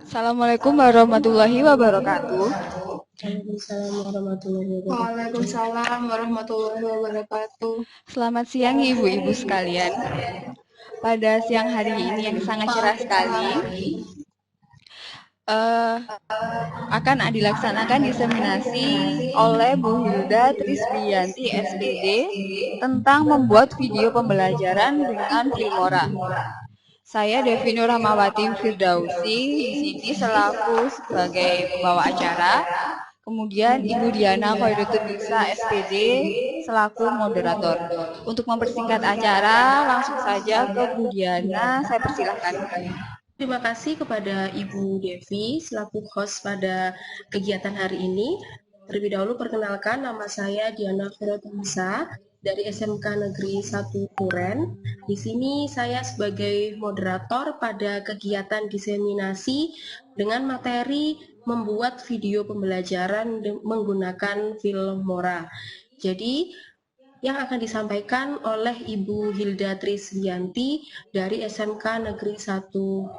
Assalamualaikum warahmatullahi wabarakatuh. Waalaikumsalam warahmatullahi wabarakatuh. Waalaikumsalam warahmatullahi wabarakatuh. Selamat siang ibu-ibu sekalian. Pada siang hari ini yang sangat cerah sekali, akan dilaksanakan diseminasi oleh Bu Hilda Trisbiyanti SPD tentang membuat video pembelajaran dengan Filmora. Saya Devi Nur Rahmawati Firdausi di sini selaku sebagai pembawa acara. Kemudian Ibu Diana Khairuddin Nisa SPD selaku moderator. Untuk mempersingkat acara, langsung saja ke Bu Diana, saya persilahkan. Terima kasih kepada Ibu Devi selaku host pada kegiatan hari ini. Terlebih dahulu perkenalkan, nama saya Diana Khairuddin Nisa dari SMK Negeri 1 Duren. Di sini saya sebagai moderator pada kegiatan diseminasi dengan materi membuat video pembelajaran menggunakan Filmora. Jadi yang akan disampaikan oleh Ibu Hilda Trisbiyanti dari SMK Negeri 1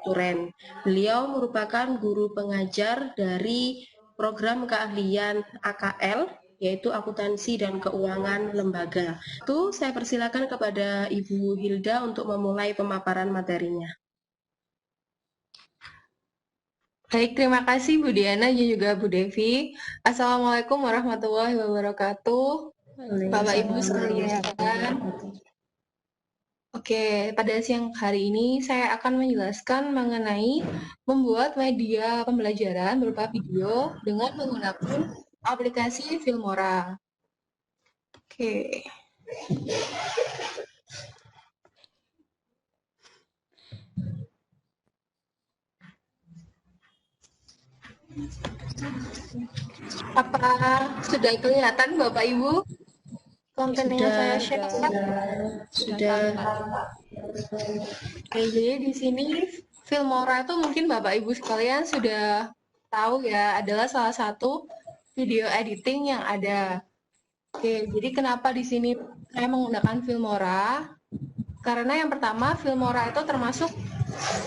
Duren. Beliau merupakan guru pengajar dari program keahlian AKL, yaitu akuntansi dan keuangan lembaga. Itu saya persilakan kepada Ibu Hilda untuk memulai pemaparan materinya. Baik, terima kasih Bu Diana dan juga Bu Devi. Assalamualaikum warahmatullahi wabarakatuh. Bapak Ibu sekalian. Oke, pada siang hari ini saya akan menjelaskan mengenai membuat media pembelajaran berupa video dengan menggunakan aplikasi Filmora. Oke. Apa sudah kelihatan Bapak Ibu? Konten yang saya share. Sudah. Oke, jadi di sini Filmora itu mungkin Bapak Ibu sekalian sudah tahu ya, adalah salah satu video editing yang ada. Oke, jadi kenapa di sini saya menggunakan Filmora? Karena yang pertama, Filmora itu termasuk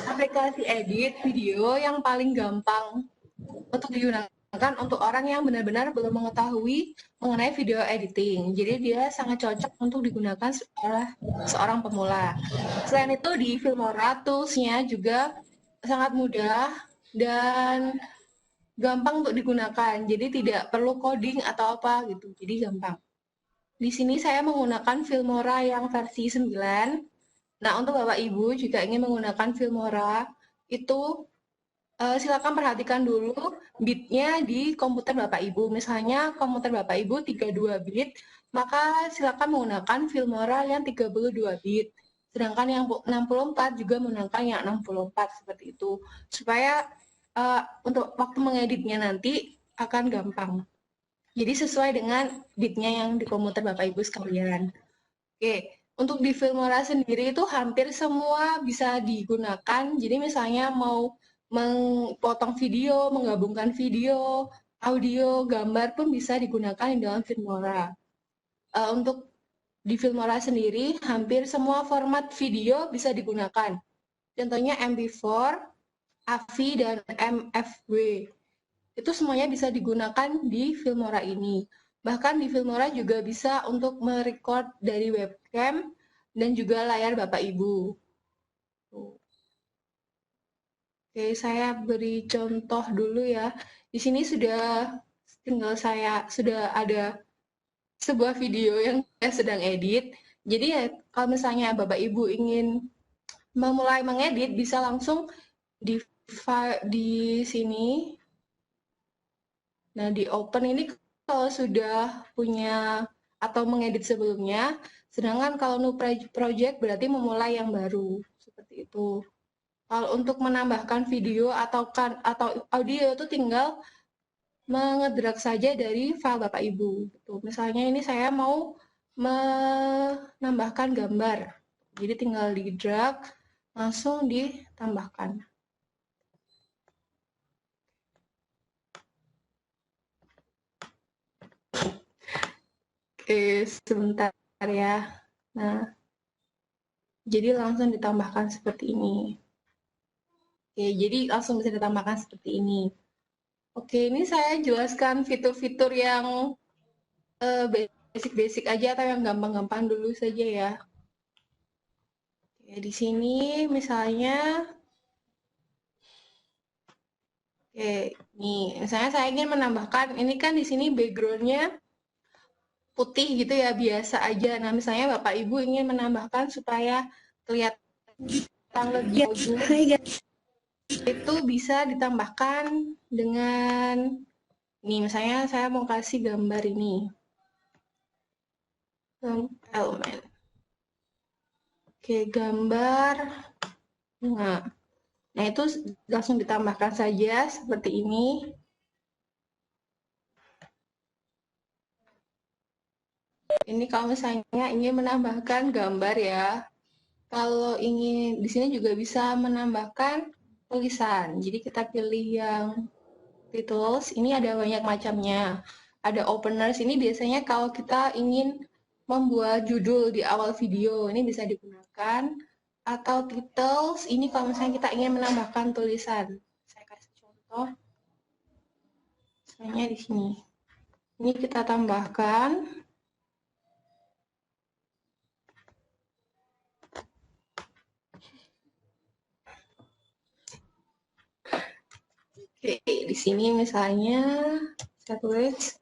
aplikasi edit video yang paling gampang untuk digunakan untuk orang yang benar-benar belum mengetahui mengenai video editing. Jadi dia sangat cocok untuk digunakan oleh seorang pemula. Selain itu di Filmora tools-nya juga sangat mudah dan gampang untuk digunakan. Jadi tidak perlu coding atau apa gitu. Jadi gampang. Di sini saya menggunakan Filmora yang versi 9. Nah, untuk Bapak Ibu jika ingin menggunakan Filmora, itu silakan perhatikan dulu bitnya di komputer Bapak Ibu. Misalnya komputer Bapak Ibu 32 bit, maka silakan menggunakan Filmora yang 32 bit. Sedangkan yang 64 juga menggunakan yang 64 seperti itu. Supaya untuk waktu mengeditnya nanti akan gampang. Jadi sesuai dengan bitnya yang di komputer Bapak Ibu sekalian. Oke, untuk di Filmora sendiri itu hampir semua bisa digunakan. Jadi misalnya mau memotong video, menggabungkan video, audio, gambar pun bisa digunakan di dalam Filmora. Untuk di Filmora sendiri, hampir semua format video bisa digunakan. Contohnya MP4, AVI, dan MFW. Itu semuanya bisa digunakan di Filmora ini. Bahkan di Filmora juga bisa untuk merecord dari webcam dan juga layar Bapak Ibu. Oke, saya beri contoh dulu ya. Di sini sudah ada sebuah video yang saya sedang edit. Jadi ya kalau misalnya Bapak Ibu ingin memulai mengedit bisa langsung di sini. Nah, di open ini kalau sudah punya atau mengedit sebelumnya, sedangkan kalau new project berarti memulai yang baru, seperti itu. Kalau untuk menambahkan video atau audio itu tinggal mengedrag saja dari file Bapak Ibu. Misalnya ini saya mau menambahkan gambar, jadi tinggal di drag, langsung ditambahkan. Oke, sebentar ya. Nah, jadi langsung ditambahkan seperti ini. Oke, jadi langsung bisa ditambahkan seperti ini. Oke, ini saya jelaskan fitur-fitur yang basic-basic aja atau yang gampang-gampang dulu saja ya. Oke, di sini misalnya, oke, nih, misalnya saya ingin menambahkan, ini kan di sini background-nya putih gitu ya, biasa aja. Nah, misalnya Bapak Ibu ingin menambahkan supaya kelihatan lebih bagus, itu bisa ditambahkan dengan, nih misalnya saya mau kasih gambar ini, elemen. Oke, gambar. Nah, itu langsung ditambahkan saja seperti ini. Ini kalau misalnya ingin menambahkan gambar ya. Kalau ingin, di sini juga bisa menambahkan tulisan. Jadi kita pilih yang titles, ini ada banyak macamnya. Ada openers, ini biasanya kalau kita ingin membuat judul di awal video, ini bisa digunakan. Atau titles, ini kalau misalnya kita ingin menambahkan tulisan. Saya kasih contoh. Misalnya di sini. Ini kita tambahkan. Oke, di sini misalnya saya tulis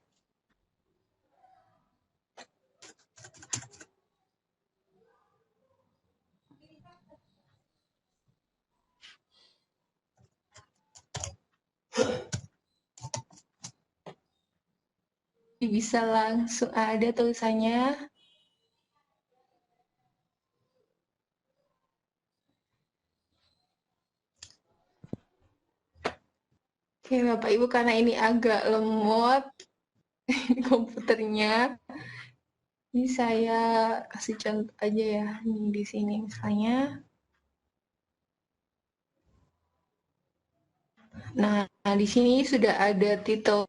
bisa langsung ada tulisannya. Oke, Bapak Ibu, karena ini agak lemot komputernya, ini saya kasih contoh aja ya. Ini di sini misalnya. Nah, di sini sudah ada titel.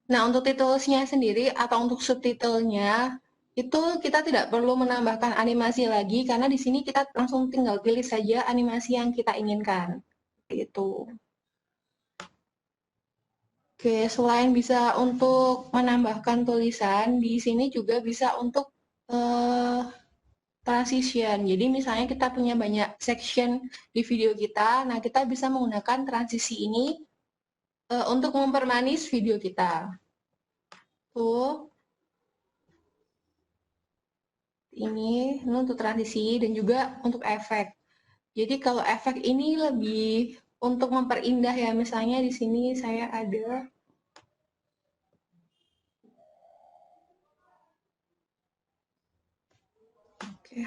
Nah, untuk titelnya sendiri atau untuk subtitlenya, itu kita tidak perlu menambahkan animasi lagi, karena di sini kita langsung tinggal pilih saja animasi yang kita inginkan. Gitu. Oke, selain bisa untuk menambahkan tulisan, di sini juga bisa untuk transition. Jadi misalnya kita punya banyak section di video kita, nah kita bisa menggunakan transisi ini untuk mempermanis video kita. Tuh, ini untuk transisi dan juga untuk efek. Jadi kalau efek ini lebih untuk memperindah ya, misalnya di sini saya ada oke.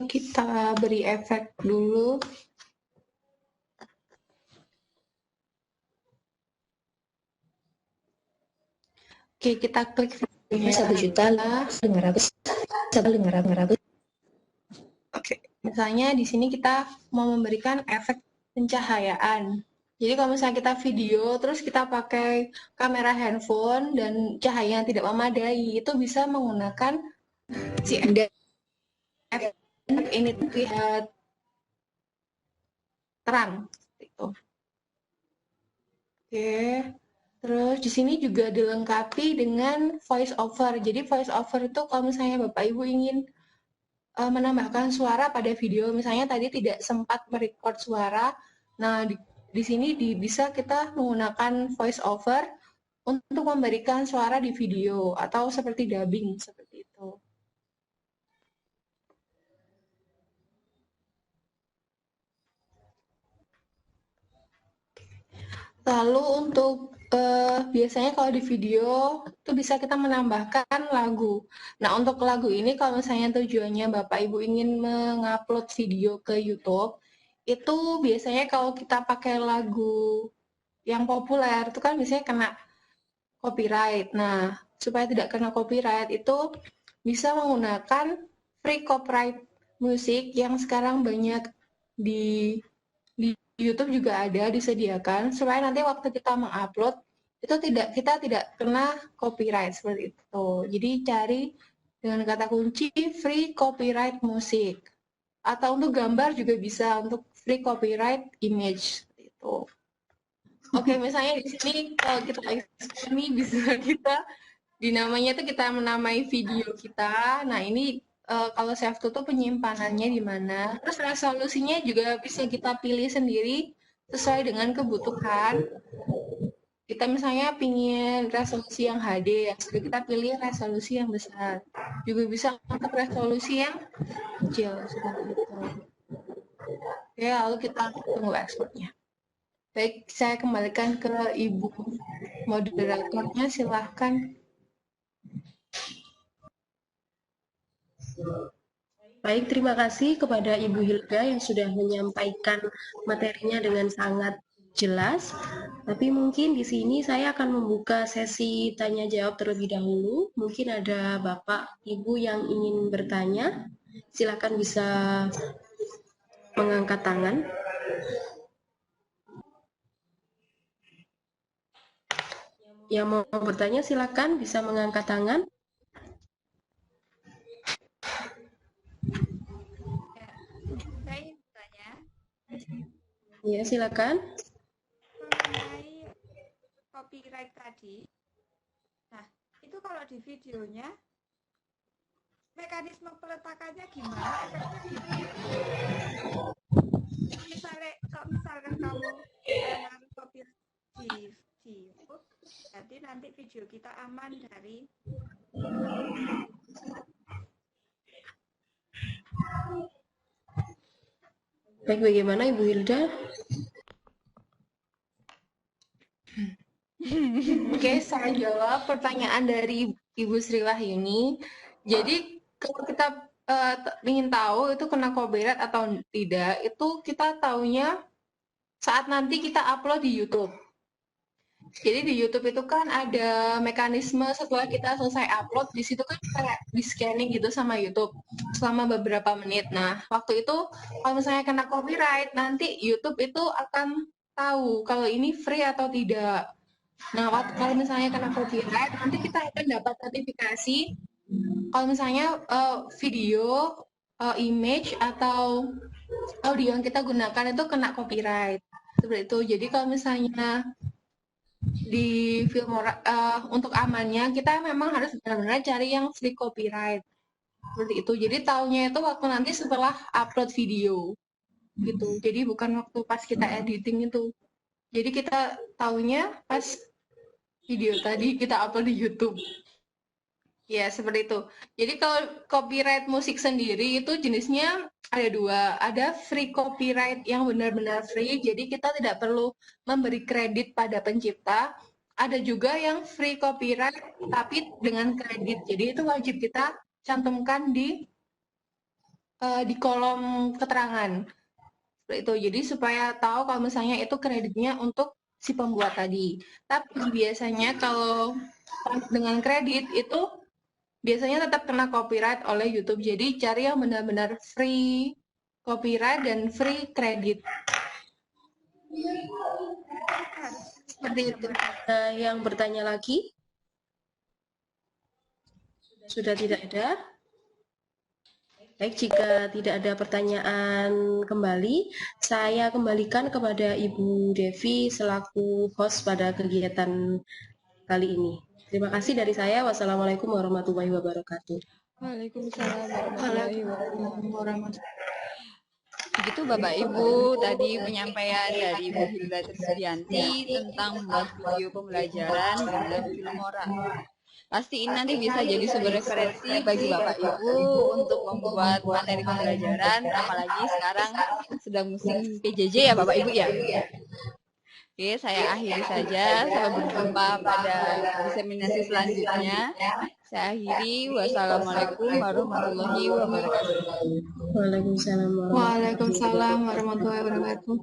Kita beri efek dulu. Oke, kita klik videonya 1.500.000. Oke, misalnya di sini kita mau memberikan efek pencahayaan. Jadi kalau misalnya kita video, terus kita pakai kamera handphone dan cahaya yang tidak memadai, itu bisa menggunakan si efek ini terlihat terang. Gitu. Oke, terus di sini juga dilengkapi dengan voice over. Jadi voice over itu kalau misalnya Bapak Ibu ingin menambahkan suara pada video, misalnya tadi tidak sempat merecord suara, nah di sini bisa kita menggunakan voice over untuk memberikan suara di video atau seperti dubbing seperti itu. Lalu untuk biasanya kalau di video itu bisa kita menambahkan lagu. Nah, untuk lagu ini kalau misalnya tujuannya Bapak Ibu ingin mengupload video ke YouTube, itu biasanya kalau kita pakai lagu yang populer itu kan biasanya kena copyright. Nah, supaya tidak kena copyright itu bisa menggunakan free copyright musik yang sekarang banyak di YouTube juga ada disediakan supaya nanti waktu kita mengupload itu kita tidak kena copyright seperti itu. Jadi cari dengan kata kunci free copyright musik. Atau untuk gambar juga bisa untuk free copyright image seperti itu. Oke, misalnya di sini kalau kita ekspor nih bisa kita dinamanya itu kita menamai video kita. Nah, ini kalau save to tuh penyimpanannya di mana. Terus resolusinya juga bisa kita pilih sendiri sesuai dengan kebutuhan. Kita misalnya pingin resolusi yang HD, ya sudah kita pilih resolusi yang besar. Juga bisa untuk resolusi yang kecil seperti itu. Oke, lalu kita tunggu ekspornya. Baik, saya kembalikan ke Ibu moderatornya, silahkan. Baik, terima kasih kepada Ibu Hilda yang sudah menyampaikan materinya dengan sangat jelas. Tapi mungkin di sini saya akan membuka sesi tanya jawab terlebih dahulu. Mungkin ada Bapak, Ibu yang ingin bertanya. Silakan bisa mengangkat tangan. Yang mau bertanya silakan bisa mengangkat tangan. Saya ingin bertanya Ya, silakan. mengenai copyright tadi. Nah, itu kalau di videonya mekanisme peletakannya gimana? Kalau misalkan kamu naruh copyright di YouTube, jadi nanti video kita aman dari Baik, bagaimana Ibu Hilda? Oke, saya jawab pertanyaan dari Ibu Sri Wahyuni. Jadi kalau kita ingin tahu itu kena copyright atau tidak, itu kita taunya saat nanti kita upload di YouTube. Jadi di YouTube itu kan ada mekanisme setelah kita selesai upload, di situ kan kayak di scanning gitu sama YouTube selama beberapa menit. Nah, waktu itu kalau misalnya kena copyright, nanti YouTube itu akan tahu kalau ini free atau tidak. Nah, kalau misalnya kena copyright, nanti kita akan dapat notifikasi kalau misalnya video, image, atau audio yang kita gunakan itu kena copyright. Seperti itu. Jadi kalau misalnya di Filmora untuk amannya kita memang harus benar-benar cari yang free copyright seperti itu. Jadi taunya itu waktu nanti setelah upload video gitu. Jadi bukan waktu pas kita editing itu. Jadi kita taunya pas video tadi kita upload di YouTube. Ya, seperti itu. Jadi kalau copyright musik sendiri itu jenisnya ada dua. Ada free copyright yang benar-benar free, jadi kita tidak perlu memberi kredit pada pencipta. Ada juga yang free copyright tapi dengan kredit. Jadi itu wajib kita cantumkan di kolom keterangan. Seperti itu. Jadi supaya tahu kalau misalnya itu kreditnya untuk si pembuat tadi. Tapi biasanya kalau dengan kredit itu biasanya tetap kena copyright oleh YouTube. Jadi cari yang benar-benar free copyright dan free kredit. Seperti itu. Yang bertanya lagi? Sudah tidak ada? Baik, jika tidak ada pertanyaan kembali, saya kembalikan kepada Ibu Devi selaku host pada kegiatan kali ini. Terima kasih dari saya. Wassalamualaikum warahmatullahi wabarakatuh. Waalaikumsalam warahmatullahi wabarakatuh. Begitu Bapak Ibu tadi penyampaian dari Ibu Hilda Trisdianti tentang membuat video pembelajaran dengan Filmora. Pasti ini nanti bisa jadi sumber referensi bagi Bapak Ibu untuk membuat materi pembelajaran, apalagi sekarang sedang musim PJJ ya Bapak Ibu ya. Oke, saya akhiri saja. Sampai berjumpa pada diseminasi selanjutnya. Saya akhiri. Wassalamualaikum warahmatullahi wabarakatuh. Waalaikumsalam Waalaikumsalam warahmatullahi wabarakatuh.